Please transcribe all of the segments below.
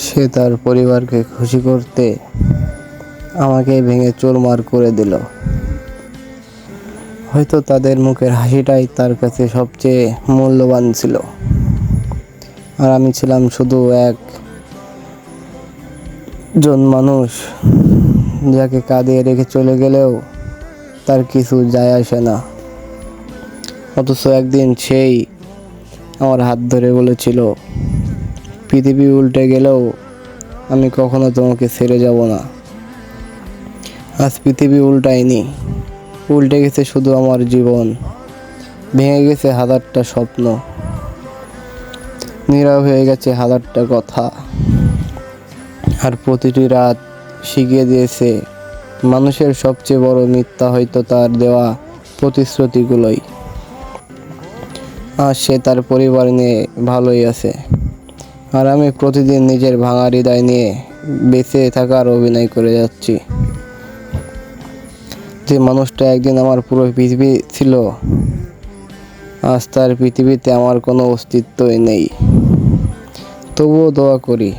সে তার পরিবারকে খুশি করতে আমাকে ভেঙে চুরমার করে দিল। হয়তো তাদের মুখের হাসিটাই তার কাছে সবচেয়ে মূল্যবান ছিল, আর আমি ছিলাম শুধু একজন মানুষ যাকে কাঁদিয়ে রেখে চলে গেলেও তার কিছু যায় আসে না। অথচ একদিন সেই আমার হাত ধরে বলেছিল, পৃথিবী উল্টে গেলেও আমি কখনো তোমাকে ছেড়ে যাব না। আজ পৃথিবী উল্টায়নি, উল্টে গেছে শুধু আমার জীবন। ভেঙে গেছে হাজারটা স্বপ্ন, নীরব হয়ে গেছে হাজারটা কথা, আর প্রতিটি রাত শিখিয়ে দিয়েছে মানুষের সবচেয়ে বড় মিথ্যা হয়তো তার দেওয়া প্রতিশ্রুতিগুলোই। আর সে তার পরিবার নিয়ে ভালোই আছে, আর আমি প্রতিদিন নিজের ভাঙা হৃদয় নিয়ে বেঁচে থাকার অভিনয় করে যাচ্ছি। যে মানুষটা একদিন আমার পুরো পৃথিবী ছিল, আজ তার পৃথিবীতে আমার কোনো অস্তিত্বই নেই। তবুও দোয়া করি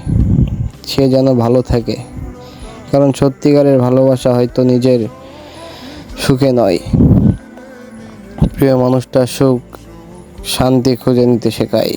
সে যেন ভালো থাকে, কারণ সত্যিকারের ভালোবাসা হয়তো নিজের সুখে নয়, প্রিয় মানুষটার সুখ শান্তি খুঁজে নিতে শেখায়।